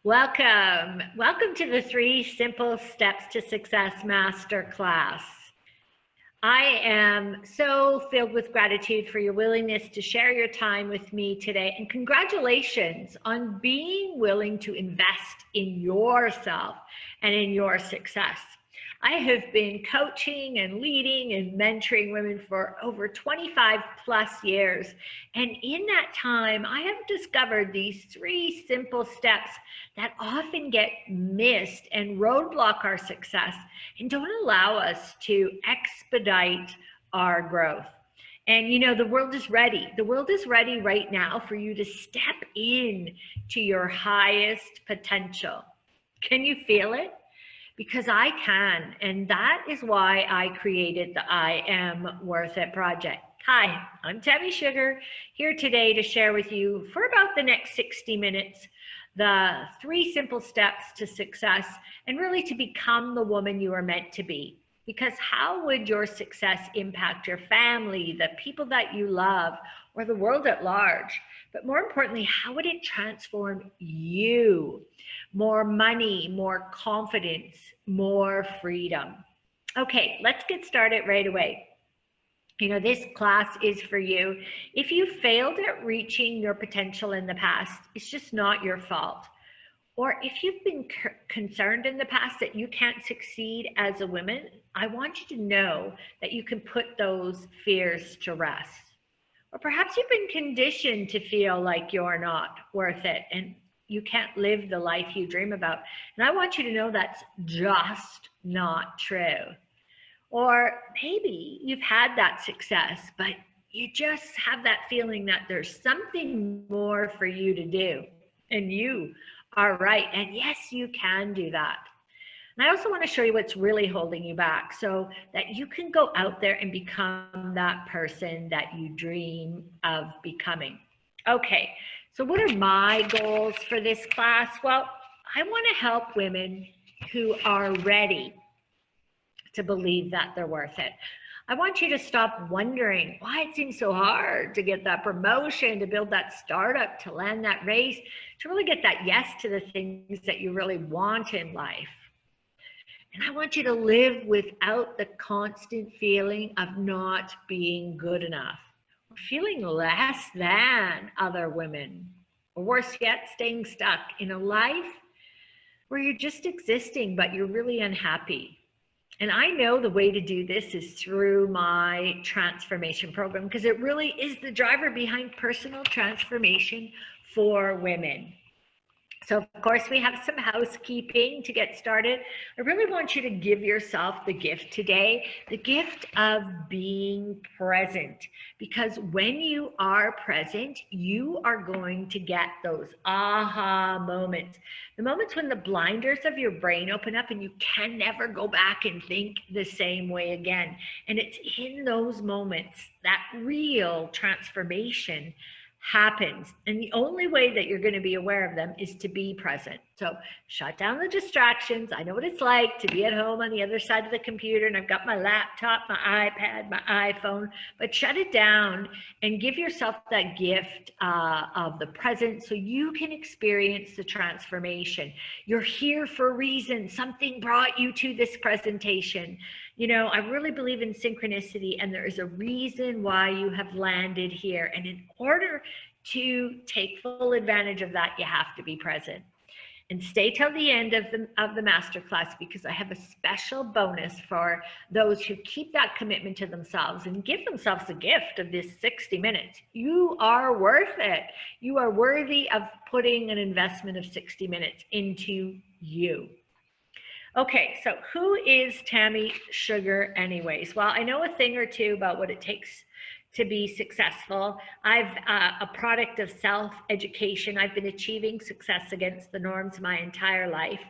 Welcome. Welcome to the 3 Simple Steps to Success Masterclass. I am so filled with gratitude for your willingness to share your time with me today. And congratulations on being willing to invest in yourself and in your success. I have been coaching and leading and mentoring women for over 25 plus years. And in that time, I have discovered these 3 simple steps that often get missed and roadblock our success and don't allow us to expedite our growth. And you know, the world is ready. The world is ready right now for you to step in to your highest potential. Can you feel it? Because I can, and that is why I created the I Am Worth It project. Hi, I'm Tammy Sugar, here today to share with you for about the next 60 minutes the 3 simple steps to success and really to become the woman you are meant to be. Because how would your success impact your family, the people that you love, or the world at large? But more importantly, how would it transform you? More money, more confidence, more freedom. Okay, let's get started right away. You know, this class is for you. If you failed at reaching your potential in the past, it's just not your fault. Or if you've been concerned in the past that you can't succeed as a woman, I want you to know that you can put those fears to rest. Or perhaps you've been conditioned to feel like you're not worth it and you can't live the life you dream about. And I want you to know that's just not true. Or maybe you've had that success, but you just have that feeling that there's something more for you to do. And you are right. And yes, you can do that. And I also want to show you what's really holding you back so that you can go out there and become that person that you dream of becoming. Okay, so what are my goals for this class? Well, I want to help women who are ready to believe that they're worth it. I want you to stop wondering why it seems so hard to get that promotion, to build that startup, to land that race, to really get that yes to the things that you really want in life. And I want you to live without the constant feeling of not being good enough, or feeling less than other women, or worse yet, staying stuck in a life where you're just existing, but you're really unhappy. And I know the way to do this is through my transformation program, because it really is the driver behind personal transformation for women. So of course we have some housekeeping to get started. I really want you to give yourself the gift today, the gift of being present, because when you are present, you are going to get those aha moments, the moments when the blinders of your brain open up and you can never go back and think the same way again. And it's in those moments that real transformation happens. And the only way that you're going to be aware of them is to be present. So shut down the distractions. I know what it's like to be at home on the other side of the computer and I've got my laptop, my iPad, my iPhone, but shut it down and give yourself that gift of the present so you can experience the transformation. You're here for a reason. Something brought you to this presentation. You know, I really believe in synchronicity, and there is a reason why you have landed here. And in order to take full advantage of that, you have to be present. And stay till the end of the masterclass, because I have a special bonus for those who keep that commitment to themselves and give themselves a gift of this 60 minutes. You are worth it. You are worthy of putting an investment of 60 minutes into you. Okay, so who is Tammy Sugar anyways? Well, I know a thing or two about what it takes to be successful. I've a product of self-education. I've been achieving success against the norms my entire life.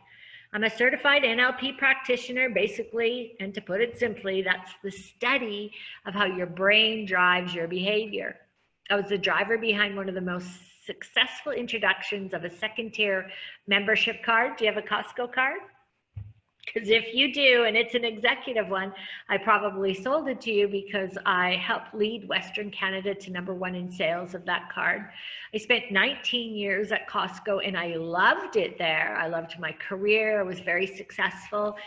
I'm a certified NLP practitioner, basically, and to put it simply, that's the study of how your brain drives your behavior. I was the driver behind one of the most successful introductions of a second-tier membership card. Do you have a Costco card? Because if you do, and it's an executive one, I probably sold it to you because I helped lead Western Canada to #1 in sales of that card. I spent 19 years at Costco and I loved it there. I loved my career. I was very successful,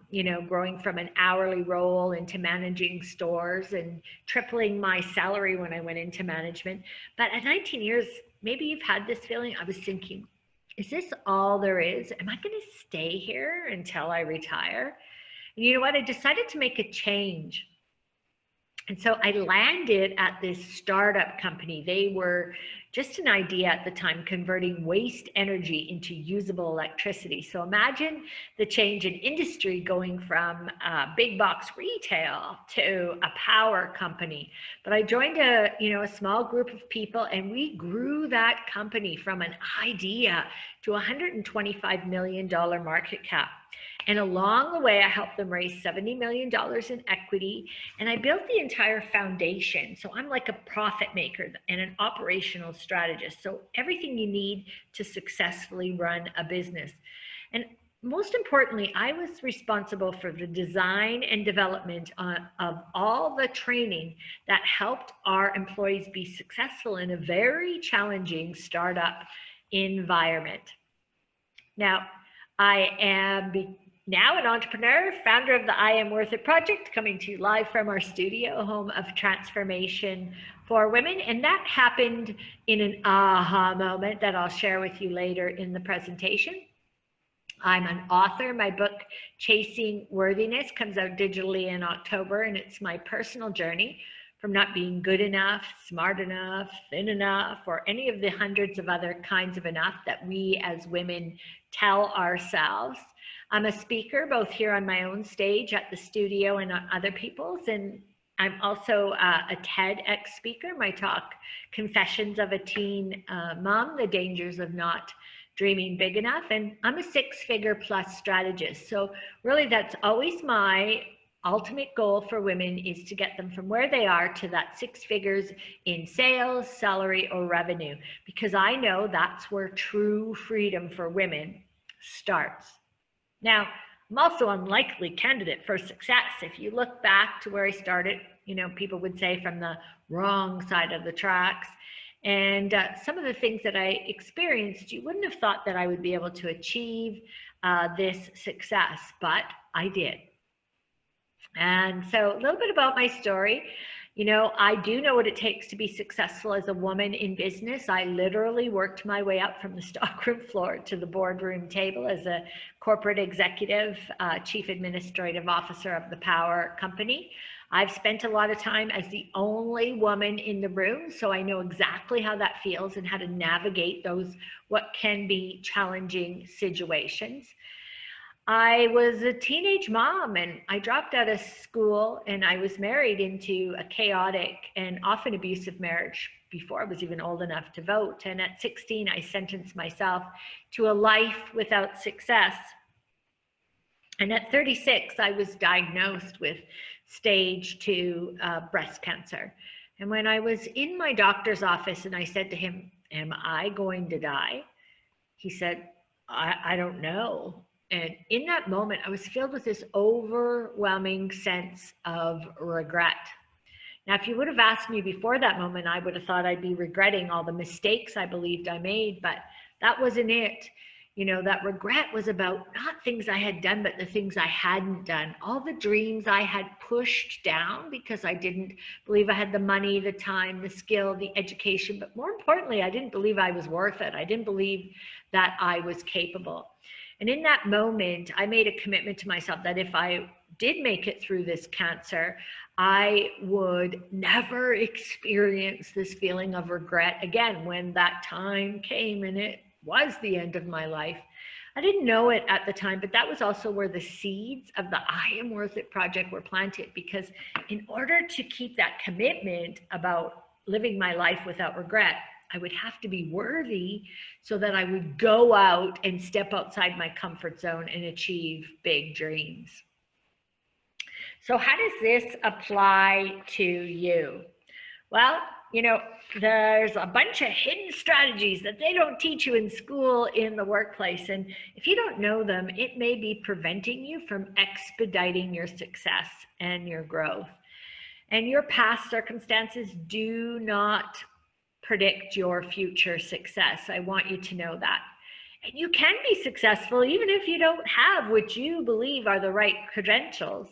you know, growing from an hourly role into managing stores and tripling my salary when I went into management. But at 19 years, maybe you've had this feeling. I was thinking, is this all there is? Am I going to stay here until I retire? And you know what? I decided to make a change. And so I landed at this startup company. They were just an idea at the time, converting waste energy into usable electricity. So imagine the change in industry going from big box retail to a power company. But I joined a small group of people, and we grew that company from an idea to $125 million market cap. And along the way, I helped them raise $70 million in equity, and I built the entire foundation. So I'm like a profit maker and an operational strategist. So everything you need to successfully run a business. And most importantly, I was responsible for the design and development of all the training that helped our employees be successful in a very challenging startup environment. Now, I am now an entrepreneur, founder of the I Am Worth It project, coming to you live from our studio, home of transformation for women. And that happened in an aha moment that I'll share with you later in the presentation. I'm an author. My book, Chasing Worthiness, comes out digitally in October, and it's my personal journey from not being good enough, smart enough, thin enough, or any of the hundreds of other kinds of enough that we as women tell ourselves. I'm a speaker, both here on my own stage at the studio and on other people's, and I'm also a TEDx speaker. My talk, Confessions of a Teen Mom, The Dangers of Not Dreaming Big Enough, and I'm a 6-figure plus strategist. So really that's always my ultimate goal for women, is to get them from where they are to that 6 figures in sales, salary, or revenue, because I know that's where true freedom for women starts. Now, I'm also an unlikely candidate for success. If you look back to where I started, you know, people would say from the wrong side of the tracks. And some of the things that I experienced, you wouldn't have thought that I would be able to achieve this success, but I did. And so a little bit about my story. You know, I do know what it takes to be successful as a woman in business. I literally worked my way up from the stockroom floor to the boardroom table as a corporate executive, chief administrative officer of the power company. I've spent a lot of time as the only woman in the room, so I know exactly how that feels and how to navigate those what can be challenging situations. I was a teenage mom, and I dropped out of school, and I was married into a chaotic and often abusive marriage before I was even old enough to vote. And at 16, I sentenced myself to a life without success. And at 36, I was diagnosed with stage 2 breast cancer. And when I was in my doctor's office and I said to him, "Am I going to die?" He said, I don't know. And in that moment, I was filled with this overwhelming sense of regret. Now, if you would have asked me before that moment, I would have thought I'd be regretting all the mistakes I believed I made, but that wasn't it. You know, that regret was about not things I had done, but the things I hadn't done. All the dreams I had pushed down because I didn't believe I had the money, the time, the skill, the education, but more importantly, I didn't believe I was worth it. I didn't believe that I was capable. And in that moment, I made a commitment to myself that if I did make it through this cancer, I would never experience this feeling of regret again when that time came and it was the end of my life. I didn't know it at the time, but that was also where the seeds of the I Am Worth It project were planted, because in order to keep that commitment about living my life without regret, I would have to be worthy so that I would go out and step outside my comfort zone and achieve big dreams. So how does this apply to you? Well, you know, there's a bunch of hidden strategies that they don't teach you in school, in the workplace. And if you don't know them, it may be preventing you from expediting your success and your growth. And your past circumstances do not predict your future success. I want you to know that. And you can be successful even if you don't have what you believe are the right credentials.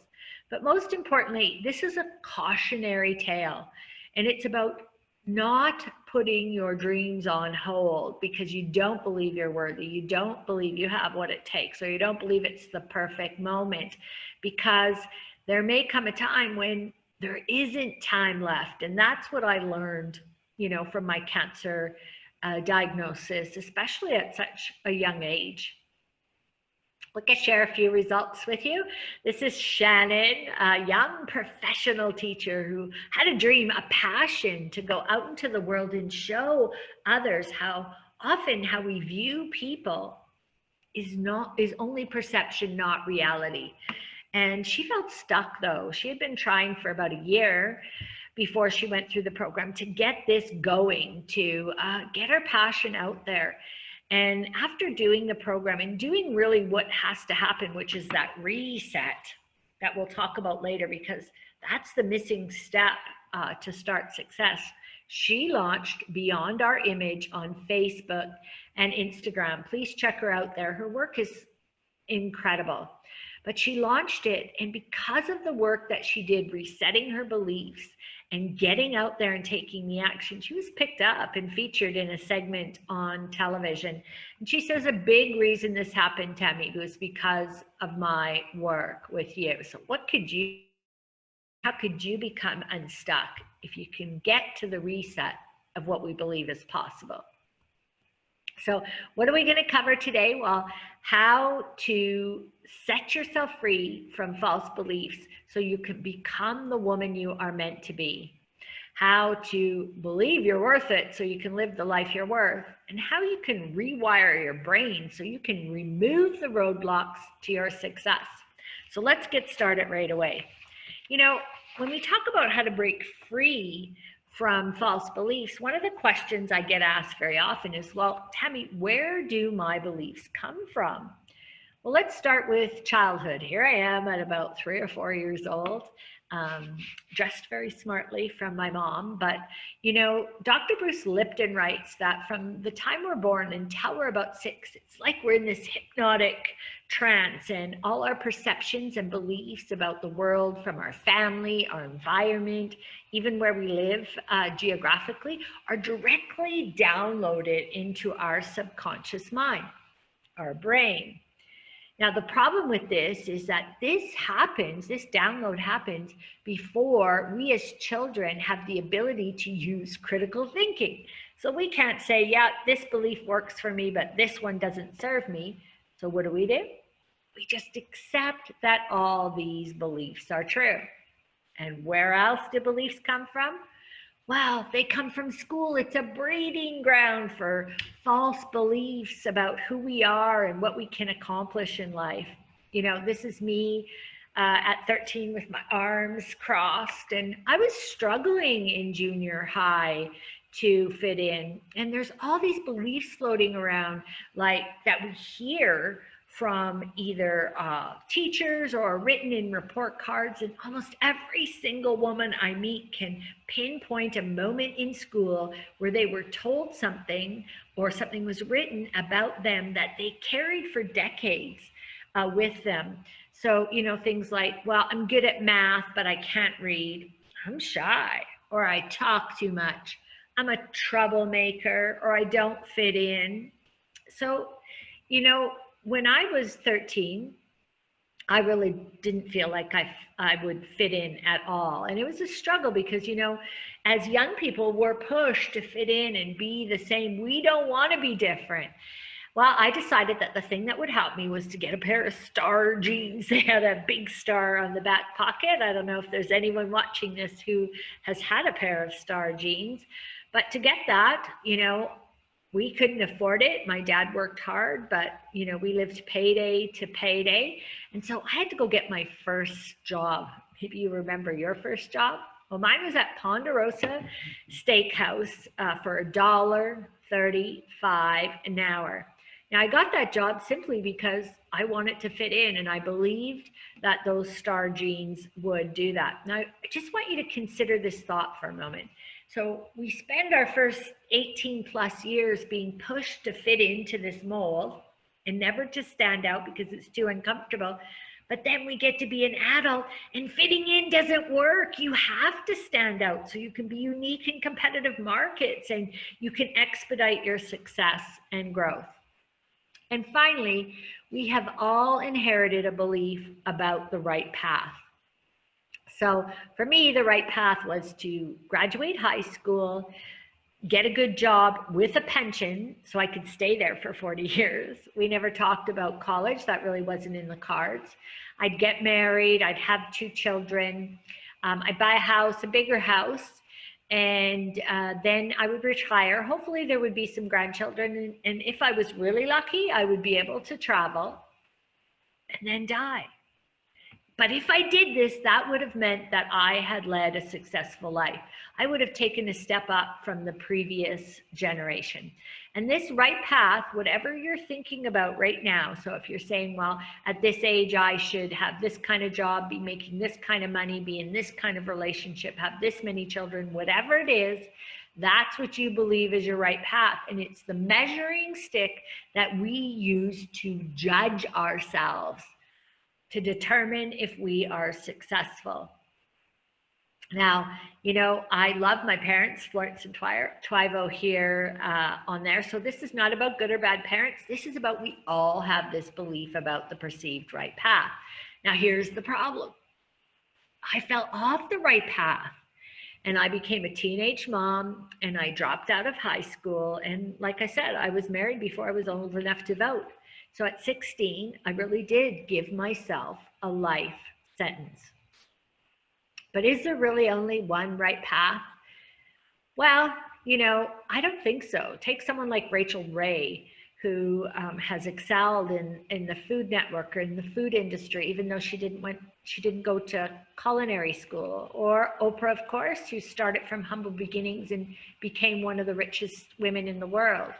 But most importantly, this is a cautionary tale. And it's about not putting your dreams on hold because you don't believe you're worthy, you don't believe you have what it takes, or you don't believe it's the perfect moment, because there may come a time when there isn't time left. And that's what I learned, from my cancer diagnosis, especially at such a young age. Let me share a few results with you. This is Shannon, a young professional teacher who had a dream, a passion to go out into the world and show others how often how we view people is only perception, not reality. And she felt stuck though. She had been trying for about a year before she went through the program to get this going, to get her passion out there. And after doing the program and doing really what has to happen, which is that reset that we'll talk about later, because that's the missing step to start success. She launched Beyond Our Image on Facebook and Instagram. Please check her out there. Her work is incredible. But she launched it, and because of the work that she did, resetting her beliefs and getting out there and taking the action, she was picked up and featured in a segment on television. And she says a big reason this happened, Tammy, was because of my work with you. So how could you become unstuck if you can get to the reset of what we believe is possible? So what are we going to cover today? Well, how to set yourself free from false beliefs so you can become the woman you are meant to be. How to believe you're worth it so you can live the life you're worth. And how you can rewire your brain so you can remove the roadblocks to your success. So let's get started right away. When we talk about how to break free from false beliefs, one of the questions I get asked very often is, well, Tammy, where do my beliefs come from? Well, let's start with childhood. Here I am at about 3 or 4 years old, dressed very smartly from my mom. But, Dr. Bruce Lipton writes that from the time we're born until we're about 6, it's like we're in this hypnotic trance, and all our perceptions and beliefs about the world from our family, our environment, even where we live geographically, are directly downloaded into our subconscious mind, our brain. Now, the problem with this is that this download happens before we as children have the ability to use critical thinking. So we can't say, yeah, this belief works for me, but this one doesn't serve me. So what do? We just accept that all these beliefs are true. And where else do beliefs come from? Well, they come from school. It's a breeding ground for false beliefs about who we are and what we can accomplish in life. This is me at 13 with my arms crossed, and I was struggling in junior high to fit in. And there's all these beliefs floating around, like that we hear from either teachers or written in report cards. And almost every single woman I meet can pinpoint a moment in school where they were told something or something was written about them that they carried for decades with them. So, things like, well, I'm good at math, but I can't read. I'm shy, or I talk too much. I'm a troublemaker, or I don't fit in. So, when I was 13, I really didn't feel like I would fit in at all. And it was a struggle because, as young people, we're pushed to fit in and be the same. We don't want to be different. Well, I decided that the thing that would help me was to get a pair of star jeans. They had a big star on the back pocket. I don't know if there's anyone watching this who has had a pair of star jeans. But to get that, we couldn't afford it. My dad worked hard, but we lived payday to payday. And so I had to go get my first job. Maybe you remember your first job. Well, mine was at Ponderosa Steakhouse for $1.35 an hour. Now, I got that job simply because I wanted to fit in and I believed that those star jeans would do that. Now, I just want you to consider this thought for a moment. So we spend our first 18 plus years being pushed to fit into this mold and never to stand out because it's too uncomfortable. But then we get to be an adult and fitting in doesn't work. You have to stand out so you can be unique in competitive markets and you can expedite your success and growth. And finally, we have all inherited a belief about the right path. So for me, the right path was to graduate high school, get a good job with a pension so I could stay there for 40 years. We never talked about college. That really wasn't in the cards. I'd get married. I'd have 2 children. I'd buy a house, a bigger house. And then I would retire. Hopefully there would be some grandchildren. And if I was really lucky, I would be able to travel and then die. But if I did this, that would have meant that I had led a successful life. I would have taken a step up from the previous generation. And this right path, whatever you're thinking about right now, so if you're saying, well, at this age, I should have this kind of job, be making this kind of money, be in this kind of relationship, have this many children, whatever it is, that's what you believe is your right path. And it's the measuring stick that we use to judge ourselves, to determine if we are successful. Now, you know, I love my parents, Florence and Twyvo here on there. So this is not about good or bad parents. This is about we all have this belief about the perceived right path. Now, here's the problem. I fell off the right path and I became a teenage mom and I dropped out of high school. And like I said, I was married before I was old enough to vote. So at 16, I really did give myself a life sentence. But is there really only one right path? Well, you know, I don't think so. Take someone like Rachel Ray, who has excelled in the Food Network or in the food industry, even though she didn't go to culinary school. Or Oprah, of course, who started from humble beginnings and became one of the richest women in the world.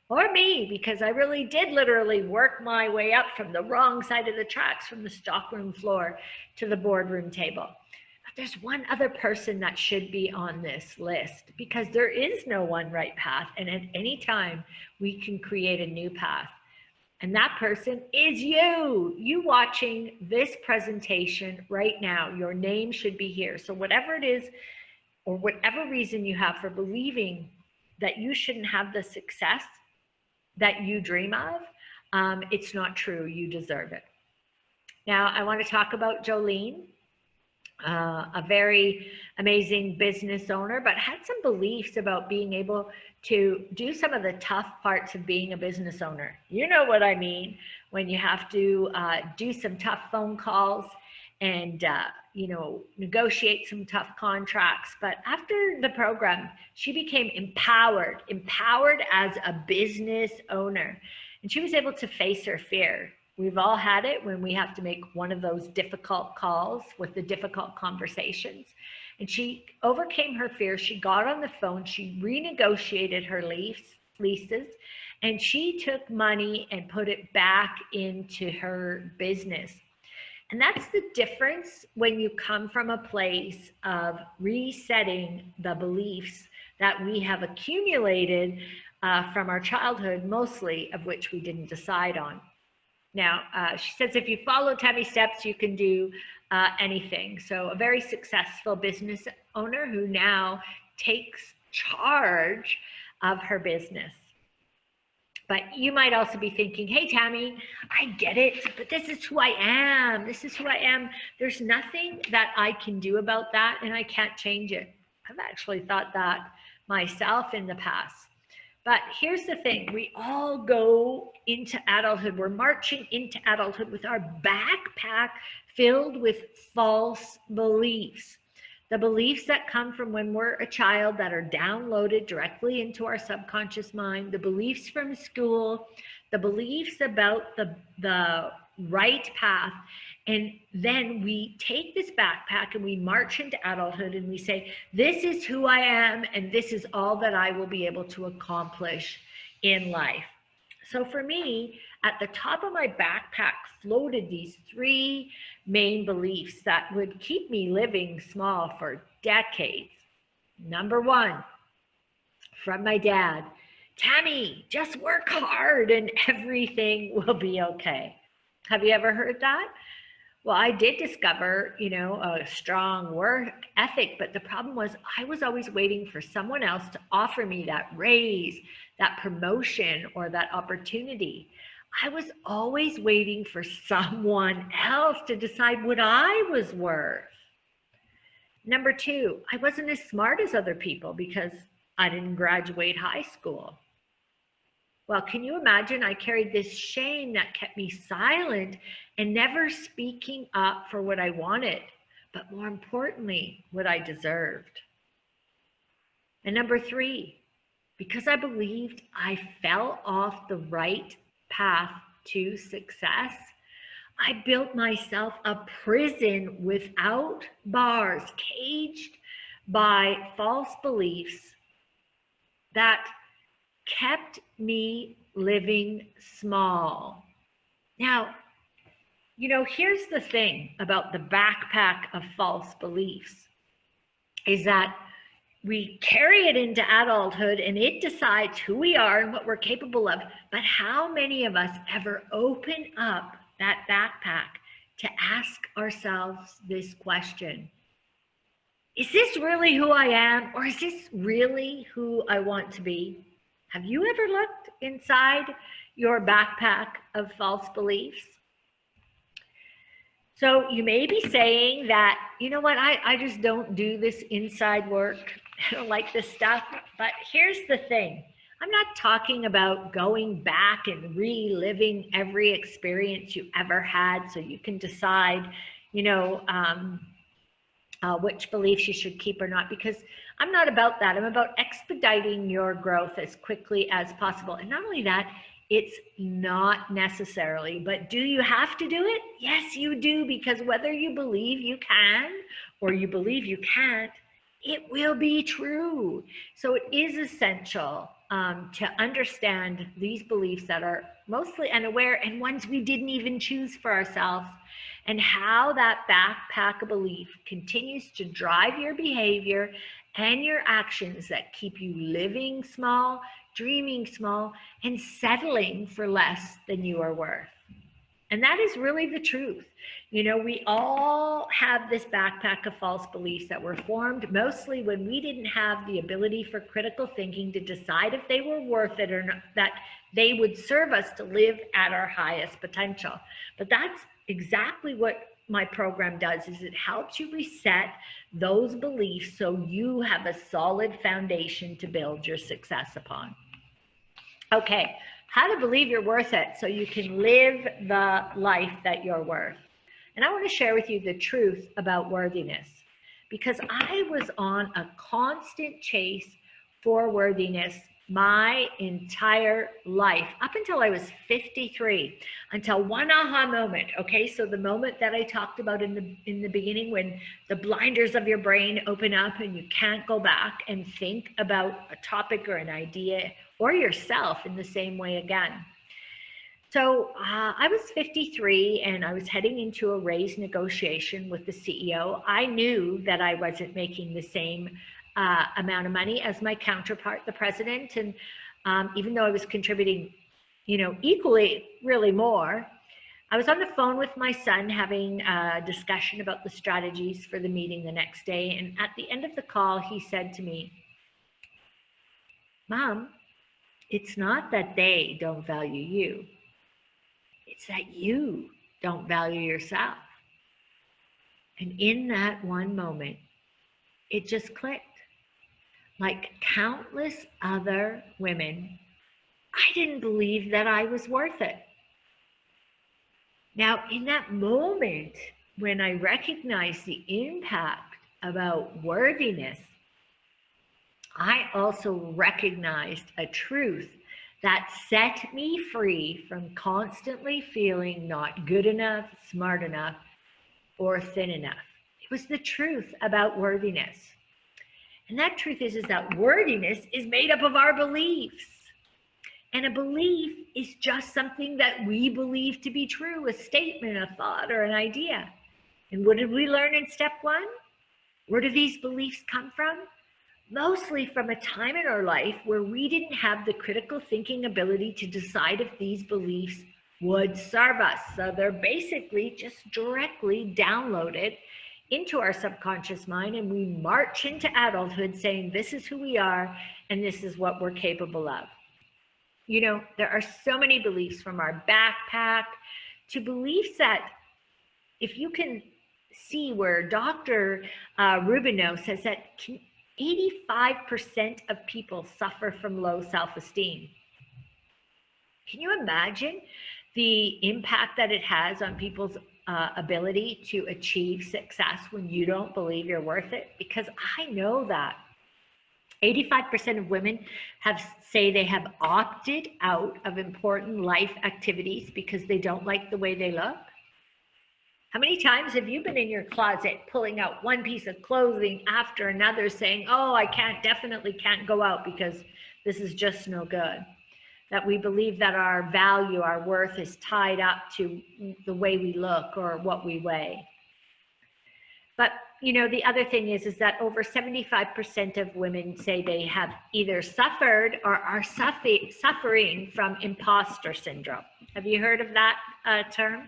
Or me, because I really did literally work my way up from the wrong side of the tracks, from the stockroom floor to the boardroom table. But there's one other person that should be on this list, because there is no one right path. And at any time, we can create a new path. And that person is you. You watching this presentation right now. Your name should be here. So whatever it is, or whatever reason you have for believing that you shouldn't have the success that you dream of, it's not true. You deserve it. Now, I want to talk about Jolene, a very amazing business owner, but had some beliefs about being able to do some of the tough parts of being a business owner. You know what I mean, when you have to do some tough phone calls and you know, negotiate some tough contracts. But after the program, she became empowered as a business owner. And she was able to face her fear. We've all had it when we have to make one of those difficult calls with the difficult conversations. And she overcame her fear. She got on the phone, she renegotiated her leases, and she took money and put it back into her business. And that's the difference when you come from a place of resetting the beliefs that we have accumulated from our childhood, mostly of which we didn't decide on. Now, she says, if you follow Tammy's steps, you can do anything. So a very successful business owner who now takes charge of her business. But you might also be thinking, hey, Tammy, I get it, but this is who I am. This is who I am. There's nothing that I can do about that, and I can't change it. I've actually thought that myself in the past. But here's the thing. We all go into adulthood. We're marching into adulthood with our backpack filled with false beliefs. The beliefs that come from when we're a child that are downloaded directly into our subconscious mind, the beliefs from school, the beliefs about the right path. And then we take this backpack and we march into adulthood and we say, this is who I am, and this is all that I will be able to accomplish in life. So for me, at the top of my backpack floated these three main beliefs that would keep me living small for decades. Number one, from my dad, Tammy, just work hard and everything will be okay. Have you ever heard that? Well, I did discover, a strong work ethic, but the problem was I was always waiting for someone else to offer me that raise, that promotion, or that opportunity. I was always waiting for someone else to decide what I was worth. Number two, I wasn't as smart as other people because I didn't graduate high school. Well, can you imagine? I carried this shame that kept me silent and never speaking up for what I wanted, but more importantly, what I deserved. And number three, because I believed I fell off the right path to success, I built myself a prison without bars, caged by false beliefs that kept me living small. Now, here's the thing about the backpack of false beliefs is that we carry it into adulthood and it decides who we are and what we're capable of. But how many of us ever open up that backpack to ask ourselves this question? Is this really who I am, or is this really who I want to be? Have you ever looked inside your backpack of false beliefs? So you may be saying that, you know what, I just don't do this inside work. I don't like this stuff. But here's the thing. I'm not talking about going back and reliving every experience you ever had so you can decide, which beliefs you should keep or not, because I'm not about that. I'm about expediting your growth as quickly as possible. And not only that, it's not necessarily, but do you have to do it? Yes, you do, because whether you believe you can or you believe you can't, it will be true. So it is essential to understand these beliefs that are mostly unaware and ones we didn't even choose for ourselves, and how that backpack of belief continues to drive your behavior and your actions that keep you living small, dreaming small, and settling for less than you are worth. And that is really the truth. We all have this backpack of false beliefs that were formed mostly when we didn't have the ability for critical thinking to decide if they were worth it or not, that they would serve us to live at our highest potential. But that's exactly what my program does, is it helps you reset those beliefs so you have a solid foundation to build your success upon. Okay, how to believe you're worth it so you can live the life that you're worth. And I want to share with you the truth about worthiness, because I was on a constant chase for worthiness my entire life, up until I was 53, until one aha moment. Okay, so the moment that I talked about in the beginning, when the blinders of your brain open up and you can't go back and think about a topic or an idea or yourself in the same way again. So I was 53 and I was heading into a raise negotiation with the CEO. I knew that I wasn't making the same amount of money as my counterpart, the president. And even though I was contributing, equally, really more, I was on the phone with my son having a discussion about the strategies for the meeting the next day. And at the end of the call, he said to me, "Mom, it's not that they don't value you. It's that you don't value yourself." And in that one moment, it just clicked. Like countless other women, I didn't believe that I was worth it. Now, in that moment, when I recognized the impact about worthiness, I also recognized a truth that set me free from constantly feeling not good enough, smart enough, or thin enough. It was the truth about worthiness. And that truth is that worthiness is made up of our beliefs. And a belief is just something that we believe to be true, a statement, a thought, or an idea. And what did we learn in step one? Where do these beliefs come from? Mostly from a time in our life where we didn't have the critical thinking ability to decide if these beliefs would serve us. So they're basically just directly downloaded into our subconscious mind, and we march into adulthood saying, this is who we are, and this is what we're capable of. You know, there are so many beliefs, from our backpack to beliefs that, if you can see where Dr. Rubino says that 85% of people suffer from low self-esteem. Can you imagine the impact that it has on people's ability to achieve success when you don't believe you're worth it? Because I know that 85% of women say they have opted out of important life activities because they don't like the way they look. How many times have you been in your closet pulling out one piece of clothing after another saying, oh, I definitely can't go out because this is just no good? That we believe that our value, our worth is tied up to the way we look or what we weigh. But, you know, the other thing is that over 75% of women say they have either suffered or are suffering from imposter syndrome. Have you heard of that term?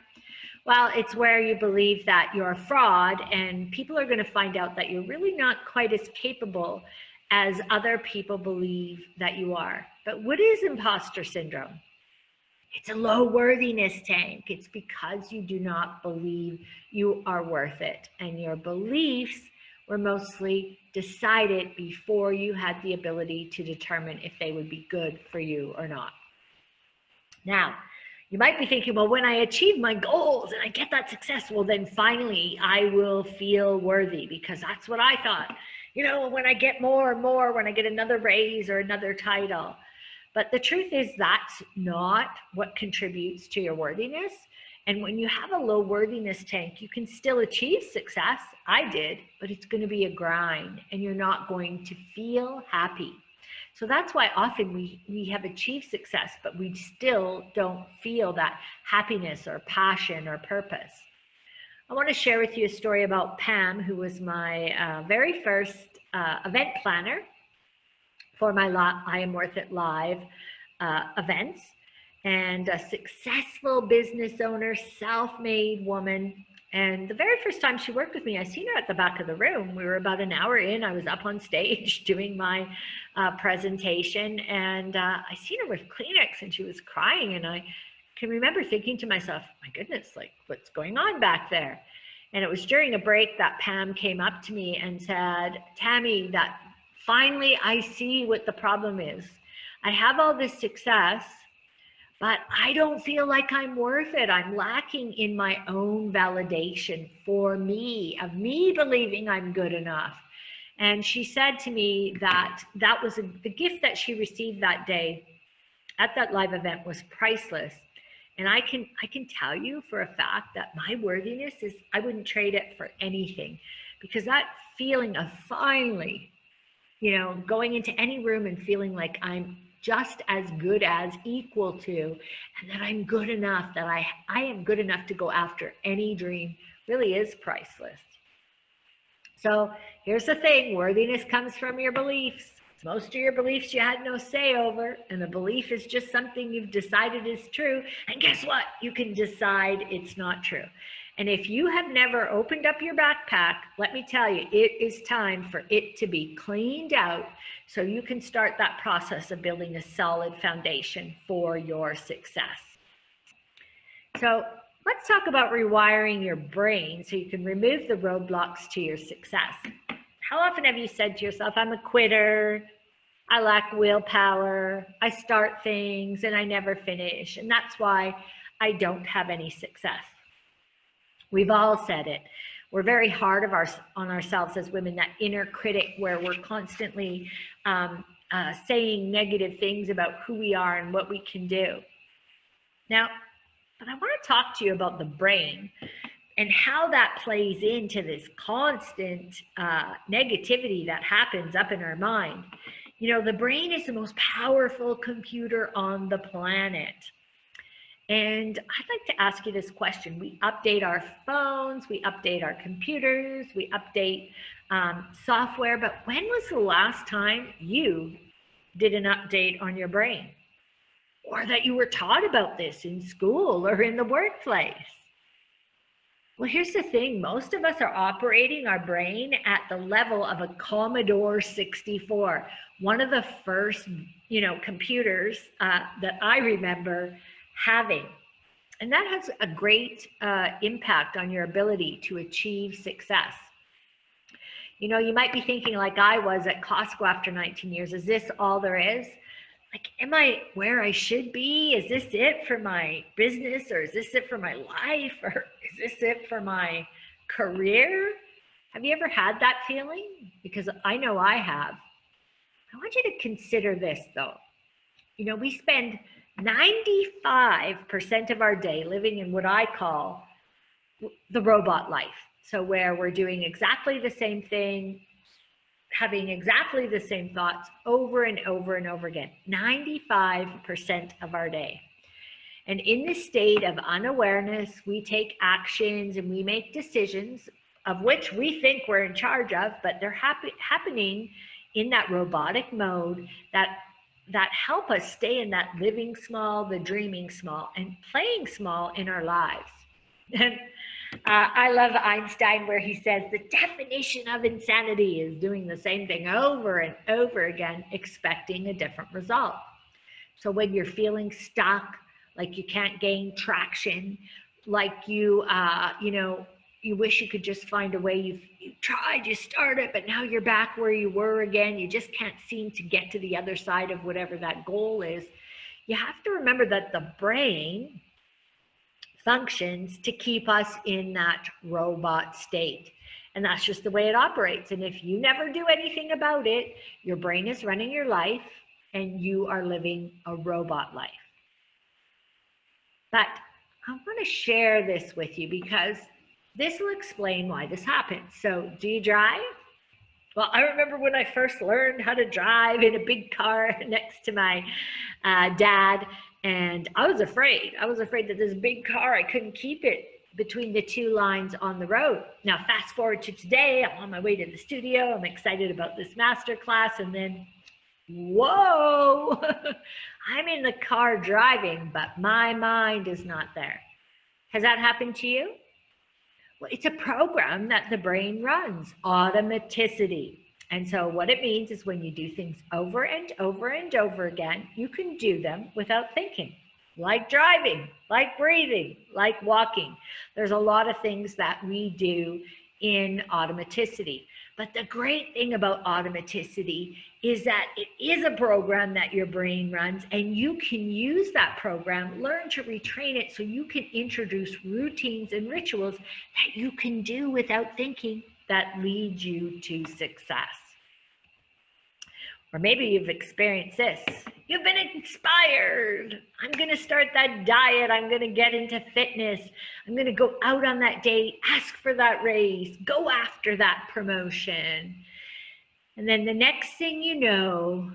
Well, it's where you believe that you're a fraud, and people are going to find out that you're really not quite as capable as other people believe that you are. But what is imposter syndrome? It's a low worthiness tank. It's because you do not believe you are worth it. And your beliefs were mostly decided before you had the ability to determine if they would be good for you or not. Now, you might be thinking, well, when I achieve my goals and I get that success, well, then finally I will feel worthy, because that's what I thought. You know, when I get more and more, when I get another raise or another title. But the truth is that's not what contributes to your worthiness. And when you have a low worthiness tank, you can still achieve success. I did, but it's going to be a grind, and you're not going to feel happy. So that's why often we have achieved success, but we still don't feel that happiness or passion or purpose. I want to share with you a story about Pam, who was my very first event planner for my I Am Worth It Live events, and a successful business owner, self-made woman. And the very first time she worked with me, I seen her at the back of the room. We were about an hour in. I was up on stage doing my presentation, and I seen her with Kleenex, and she was crying. And I can remember thinking to myself, my goodness, like, what's going on back there? And it was during a break that Pam came up to me and said, Tammy, that finally I see what the problem is. I have all this success, but I don't feel like I'm worth it. I'm lacking in my own validation for me, of me believing I'm good enough. And she said to me that that was the gift that she received that day at that live event was priceless. And I can tell you for a fact that my worthiness is, I wouldn't trade it for anything, because that feeling of finally, you know, going into any room and feeling like I'm just as good as, equal to, and that I'm good enough, that I am good enough to go after any dream, really is priceless. So here's the thing, worthiness comes from your beliefs. Most of your beliefs you had no say over, and a belief is just something you've decided is true. And guess what? You can decide it's not true. And if you have never opened up your backpack, let me tell you, it is time for it to be cleaned out so you can start that process of building a solid foundation for your success. So let's talk about rewiring your brain so you can remove the roadblocks to your success. How often have you said to yourself, I'm a quitter, I lack willpower, I start things and I never finish, and that's why I don't have any success? We've all said it. We're very hard on ourselves as women, that inner critic where we're constantly saying negative things about who we are and what we can do. Now, but I want to talk to you about the brain and how that plays into this constant negativity that happens up in our mind. You know, the brain is the most powerful computer on the planet. And I'd like to ask you this question. We update our phones, we update our computers, we update software, but when was the last time you did an update on your brain? Or that you were taught about this in school or in the workplace? Well, here's the thing. Most of us are operating our brain at the level of a Commodore 64, one of the first, computers that I remember having. And that has a great impact on your ability to achieve success. You know, you might be thinking like I was at Costco after 19 years, is this all there is? Like, am I where I should be? Is this it for my business, or is this it for my life, or is this it for my career? Have you ever had that feeling? Because I know I have. I want you to consider this though. You know, we spend 95% of our day living in what I call the robot life. So where we're doing exactly the same thing, having exactly the same thoughts over and over and over again, 95% of our day. And in this state of unawareness, we take actions and we make decisions of which we think we're in charge of, but they're happening in that robotic mode that help us stay in that living small, the dreaming small, and playing small in our lives. And I love Einstein where he says the definition of insanity is doing the same thing over and over again, expecting a different result. So when you're feeling stuck, like you can't gain traction, like you wish you could just find a way, you've tried, you started, but now you're back where you were again, you just can't seem to get to the other side of whatever that goal is. You have to remember that the brain functions to keep us in that robot state. And that's just the way it operates. And if you never do anything about it, your brain is running your life and you are living a robot life. But I want to share this with you because this will explain why this happens. So, do you drive? Well, I remember when I first learned how to drive in a big car next to my dad, and I was afraid. I was afraid that this big car, I couldn't keep it between the two lines on the road. Now, fast forward to today, I'm on my way to the studio. I'm excited about this master class, and then, whoa, I'm in the car driving, but my mind is not there. Has that happened to you? Well, it's a program that the brain runs, automaticity. And so what it means is when you do things over and over and over again, you can do them without thinking, like driving, like breathing, like walking. There's a lot of things that we do in automaticity. But the great thing about automaticity is that it is a program that your brain runs, and you can use that program, learn to retrain it so you can introduce routines and rituals that you can do without thinking that lead you to success. Or maybe you've experienced this. You've been inspired. I'm going to start that diet. I'm going to get into fitness. I'm going to go out on that date, ask for that raise, go after that promotion. And then the next thing you know,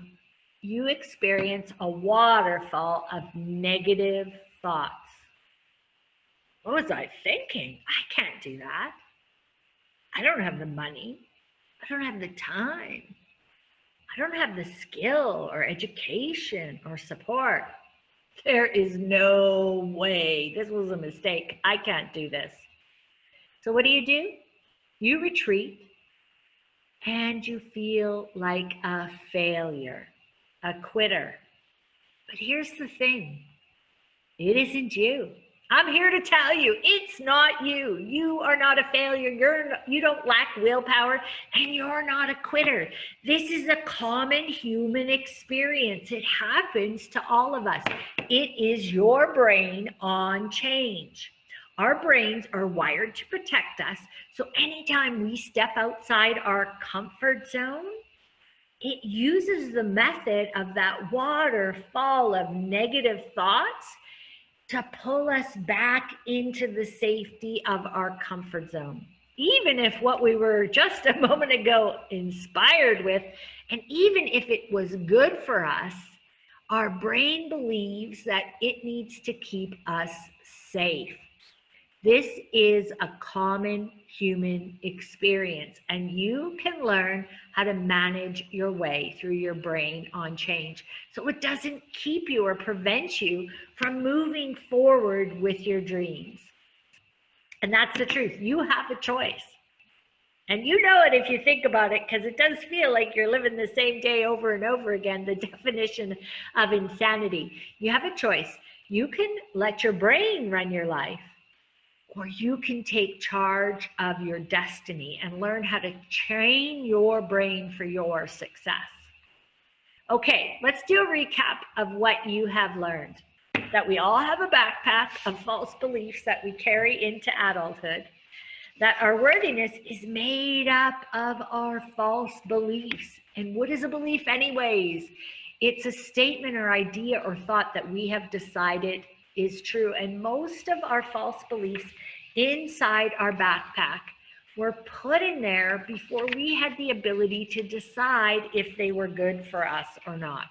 you experience a waterfall of negative thoughts. What was I thinking? I can't do that. I don't have the money. I don't have the time. I don't have the skill or education or support. There is no way. This was a mistake. I can't do this. So what do? You retreat and you feel like a failure, a quitter. But here's the thing. It isn't you. I'm here to tell you, it's not you. You are not a failure. You don't lack willpower, and you're not a quitter. This is a common human experience. It happens to all of us. It is your brain on change. Our brains are wired to protect us. So anytime we step outside our comfort zone, it uses the method of that waterfall of negative thoughts to pull us back into the safety of our comfort zone. Even if what we were just a moment ago inspired with, and even if it was good for us, our brain believes that it needs to keep us safe. This is a common human experience, and you can learn how to manage your way through your brain on change so it doesn't keep you or prevent you from moving forward with your dreams. And that's the truth. You have a choice. And you know it if you think about it, because it does feel like you're living the same day over and over again, the definition of insanity. You have a choice. You can let your brain run your life, or you can take charge of your destiny and learn how to train your brain for your success. Okay, let's do a recap of what you have learned. That we all have a backpack of false beliefs that we carry into adulthood. That our worthiness is made up of our false beliefs. And what is a belief anyways? It's a statement or idea or thought that we have decided is true. And most of our false beliefs inside our backpack were put in there before we had the ability to decide if they were good for us or not.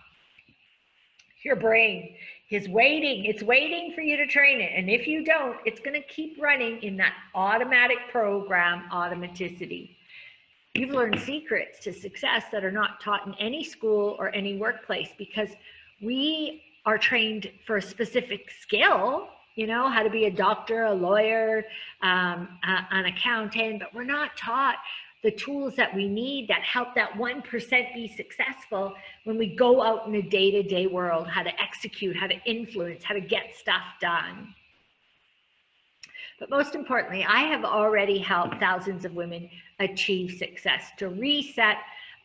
Your brain is waiting. It's waiting for you to train it. And if you don't, it's going to keep running in that automatic program automaticity. You've learned secrets to success that are not taught in any school or any workplace, because we are trained for a specific skill, you know, how to be a doctor, a lawyer, an accountant, but we're not taught the tools that we need that help that 1% be successful when we go out in the day-to-day world, how to execute, how to influence, how to get stuff done. But most importantly, I have already helped thousands of women achieve success, to reset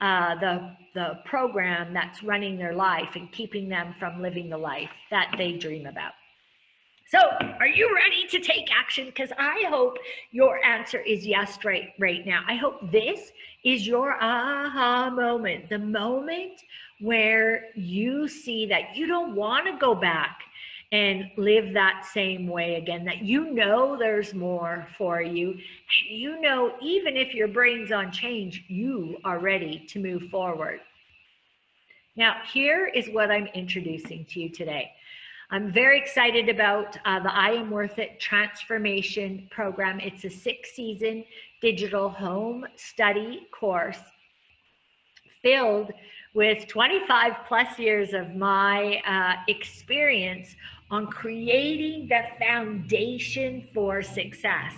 the program that's running their life and keeping them from living the life that they dream about. So are you ready to take action? Because I hope your answer is yes right now. I hope this is your aha moment, the moment where you see that you don't want to go back and live that same way again, that you know there's more for you. And you know, even if your brain's on change, you are ready to move forward. Now, here is what I'm introducing to you today. I'm very excited about the I Am Worth It transformation program. It's a 6-season digital home study course filled with 25 plus years of my experience on creating the foundation for success.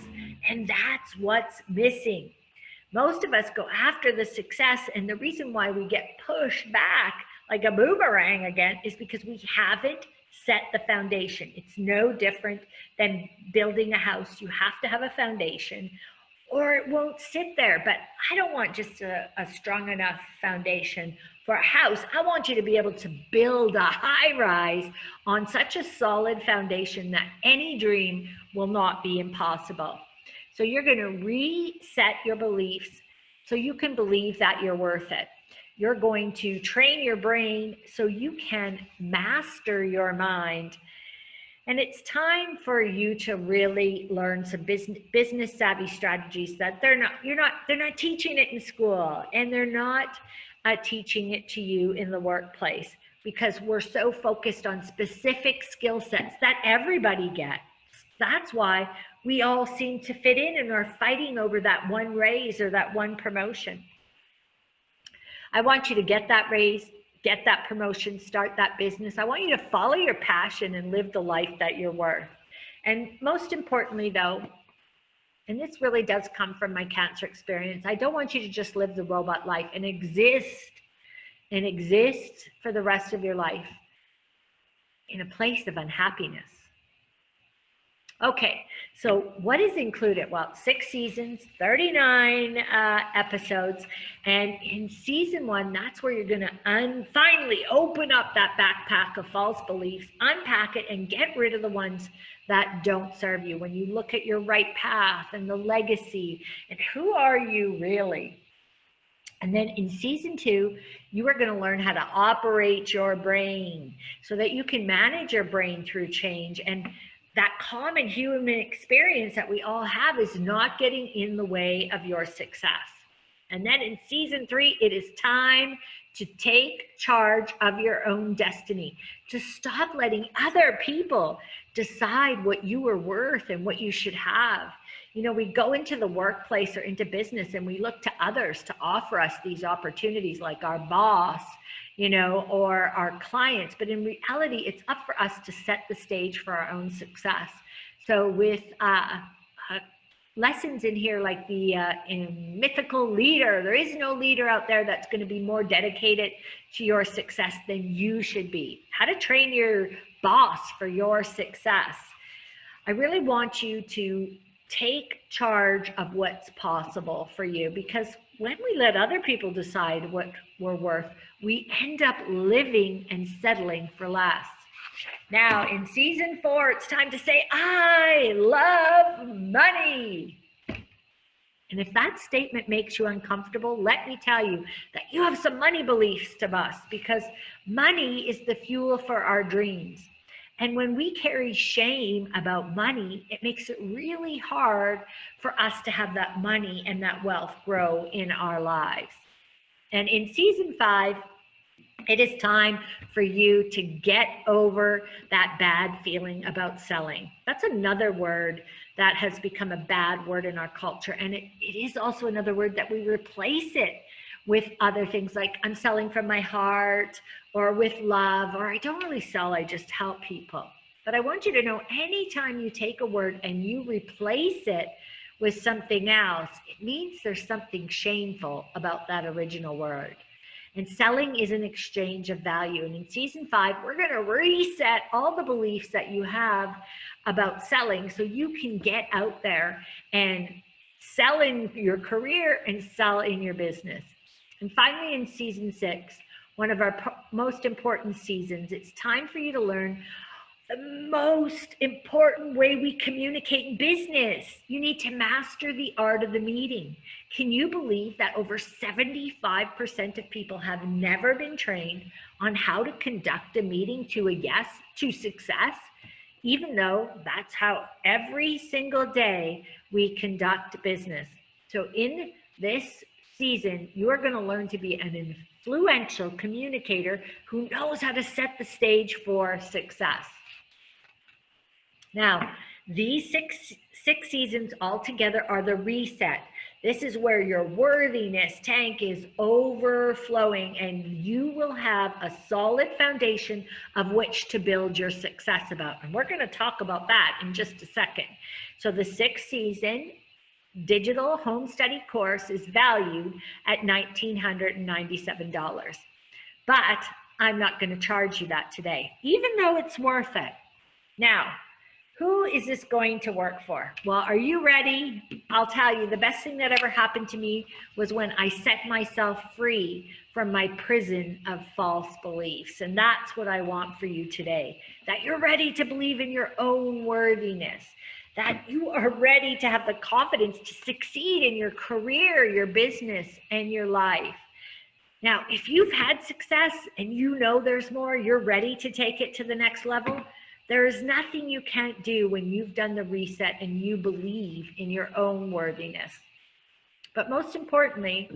And that's what's missing. Most of us go after the success, and the reason why we get pushed back like a boomerang again is because we haven't set the foundation. It's no different than building a house. You have to have a foundation or it won't sit there. But I don't want just a strong enough foundation for a house. I want you to be able to build a high rise on such a solid foundation that any dream will not be impossible. So you're going to reset your beliefs so you can believe that you're worth it. You're going to train your brain so you can master your mind. And it's time for you to really learn some business savvy strategies that they're not teaching it in school, and they're not teaching it to you in the workplace, because we're so focused on specific skill sets that everybody gets. That's why we all seem to fit in and are fighting over that one raise or that one promotion. I want you to get that raise, get that promotion, start that business. I want you to follow your passion and live the life that you're worth. And most importantly, though, and this really does come from my cancer experience, I don't want you to just live the robot life and exist for the rest of your life in a place of unhappiness. Okay, so what is included? Well, 6 seasons, 39 episodes. And in season 1, that's where you're going to finally open up that backpack of false beliefs, unpack it, and get rid of the ones that don't serve you. When you look at your right path and the legacy and who are you really? And then in season 2, you are going to learn how to operate your brain so that you can manage your brain through change. And that common human experience that we all have is not getting in the way of your success. And then in season 3, it is time to take charge of your own destiny, to stop letting other people decide what you are worth and what you should have. You know, we go into the workplace or into business and we look to others to offer us these opportunities, like our boss, you know, or our clients. But in reality, it's up for us to set the stage for our own success. So with lessons in here like the mythical leader, there is no leader out there that's going to be more dedicated to your success than you should be. How to train your boss for your success. I really want you to take charge of what's possible for you, because when we let other people decide what we're worth, we end up living and settling for less. Now, in season 4, it's time to say, I love money. And if that statement makes you uncomfortable, let me tell you that you have some money beliefs to bust, because money is the fuel for our dreams. And when we carry shame about money, it makes it really hard for us to have that money and that wealth grow in our lives. And in season 5, it is time for you to get over that bad feeling about selling. That's another word that has become a bad word in our culture. And it is also another word that we replace it with other things like I'm selling from my heart, or with love, or I don't really sell, I just help people. But I want you to know, anytime you take a word and you replace it with something else, it means there's something shameful about that original word. And selling is an exchange of value. And in season 5, we're going to reset all the beliefs that you have about selling so you can get out there and sell in your career and sell in your business. And finally, in season 6, one of our most important seasons, it's time for you to learn the most important way we communicate in business. You need to master the art of the meeting. Can you believe that over 75% of people have never been trained on how to conduct a meeting to a yes, to success, even though that's how every single day we conduct business? So in this season, you are going to learn to be an influential communicator who knows how to set the stage for success. Now, these six seasons altogether are the reset. This is where your worthiness tank is overflowing, and you will have a solid foundation of which to build your success about. And we're going to talk about that in just a second. So the 6th season digital home study course is valued at $1,997. But I'm not going to charge you that today, even though it's worth it. Now, who is this going to work for? Well, are you ready? I'll tell you, the best thing that ever happened to me was when I set myself free from my prison of false beliefs. And that's what I want for you today, that you're ready to believe in your own worthiness, that you are ready to have the confidence to succeed in your career, your business, and your life. Now, if you've had success and you know there's more, you're ready to take it to the next level, there is nothing you can't do when you've done the reset and you believe in your own worthiness. But most importantly,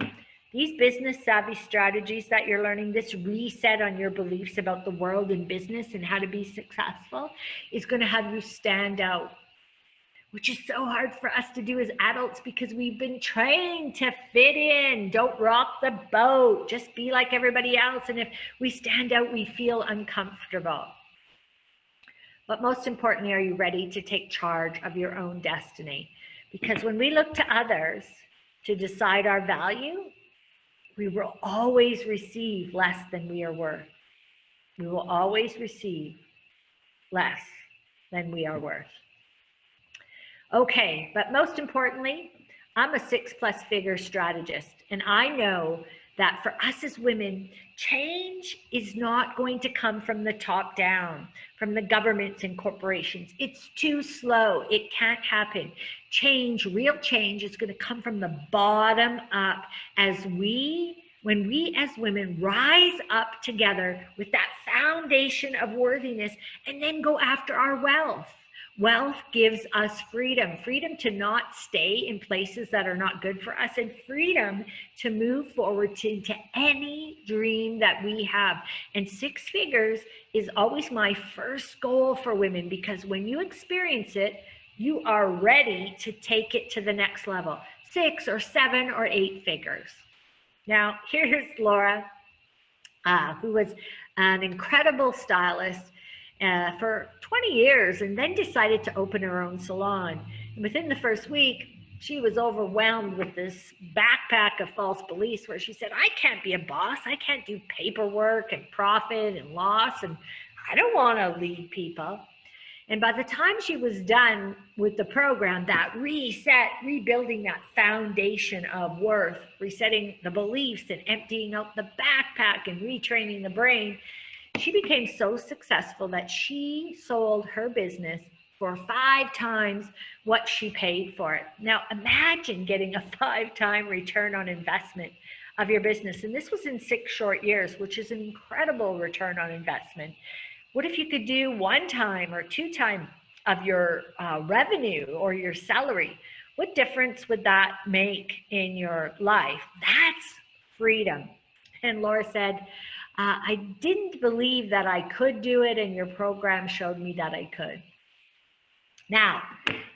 these business savvy strategies that you're learning, this reset on your beliefs about the world and business and how to be successful, is going to have you stand out, which is so hard for us to do as adults because we've been trained to fit in. Don't rock the boat. Just be like everybody else. And if we stand out, we feel uncomfortable. But most importantly, are you ready to take charge of your own destiny? Because when we look to others to decide our value, we will always receive less than we are worth. We will always receive less than we are worth. Okay, but most importantly, I'm a 6+ figure strategist, and I know that for us as women, change is not going to come from the top down, from the governments and corporations. It's too slow. It can't happen. Change, real change, is going to come from the bottom up when we as women rise up together with that foundation of worthiness and then go after our wealth. Wealth gives us freedom, freedom to not stay in places that are not good for us, and freedom to move forward into any dream that we have. And 6 figures is always my first goal for women, because when you experience it, you are ready to take it to the next level, 6 or 7 or 8 figures. Now, here's Laura, who was an incredible stylist for 20 years and then decided to open her own salon. And within the first week, she was overwhelmed with this backpack of false beliefs where she said, I can't be a boss. I can't do paperwork and profit and loss, and I don't want to lead people. And by the time she was done with the program, that reset, rebuilding that foundation of worth, resetting the beliefs and emptying out the backpack and retraining the brain, she became so successful that she sold her business for 5 times what she paid for it. Now, imagine getting a 5-time return on investment of your business. And this was in 6 short years, which is an incredible return on investment. What if you could do 1 time or 2 times of your revenue or your salary? What difference would that make in your life? That's freedom. And Laura said, I didn't believe that I could do it, and your program showed me that I could. Now,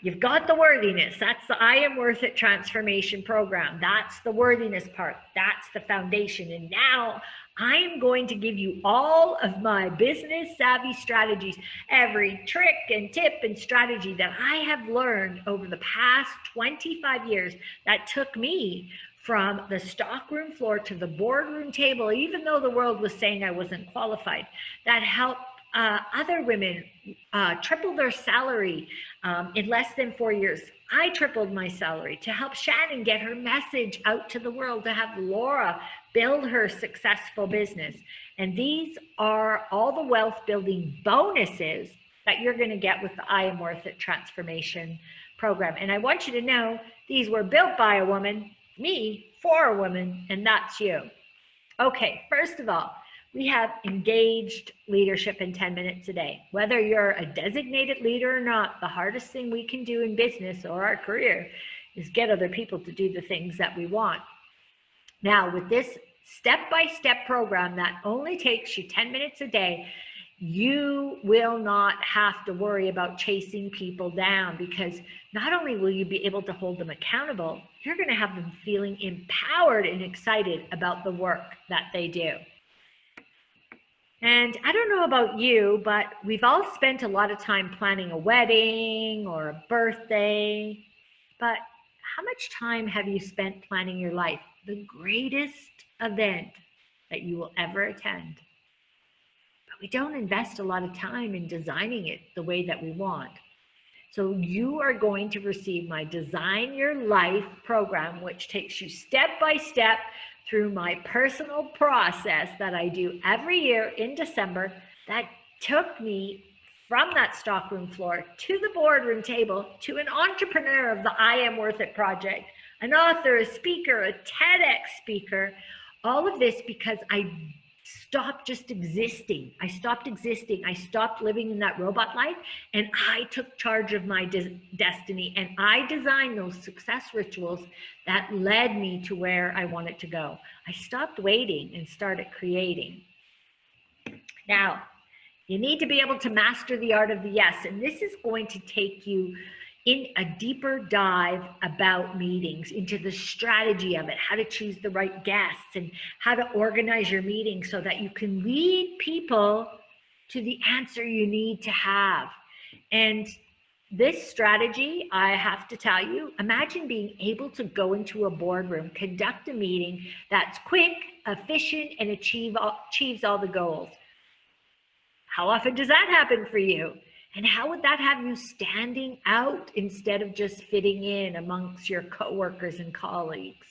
you've got the worthiness. That's the I Am Worth It transformation program. That's the worthiness part. That's the foundation. And now I am going to give you all of my business savvy strategies, every trick and tip and strategy that I have learned over the past 25 years that took me from the stockroom floor to the boardroom table, even though the world was saying I wasn't qualified, that helped other women triple their salary in less than 4 years. I tripled my salary to help Shannon get her message out to the world, to have Laura build her successful business. And these are all the wealth building bonuses that you're going to get with the I Am Worth It transformation program. And I want you to know these were built by a woman, me, for a woman, and that's you. Okay, first of all, we have engaged leadership in 10 minutes a day. Whether you're a designated leader or not, the hardest thing we can do in business or our career is get other people to do the things that we want. Now, with this step-by-step program that only takes you 10 minutes a day, you will not have to worry about chasing people down, because not only will you be able to hold them accountable, you're going to have them feeling empowered and excited about the work that they do. And I don't know about you, but we've all spent a lot of time planning a wedding or a birthday. But how much time have you spent planning your life, the greatest event that you will ever attend? But we don't invest a lot of time in designing it the way that we want. So you are going to receive my Design Your Life program, which takes you step by step through my personal process that I do every year in December, that took me from that stockroom floor to the boardroom table to an entrepreneur of the I Am Worth It project, an author, a speaker, a TEDx speaker, all of this because I stopped just existing. I stopped existing. I stopped living in that robot life, and I took charge of my destiny, and I designed those success rituals that led me to where I wanted to go. I stopped waiting and started creating. Now, you need to be able to master the art of the yes, and this is going to take you in a deeper dive about meetings, into the strategy of it, how to choose the right guests, and how to organize your meeting so that you can lead people to the answer you need to have. And this strategy, I have to tell you, imagine being able to go into a boardroom, conduct a meeting that's quick, efficient, and achieves all the goals. How often does that happen for you? And how would that have you standing out instead of just fitting in amongst your coworkers and colleagues?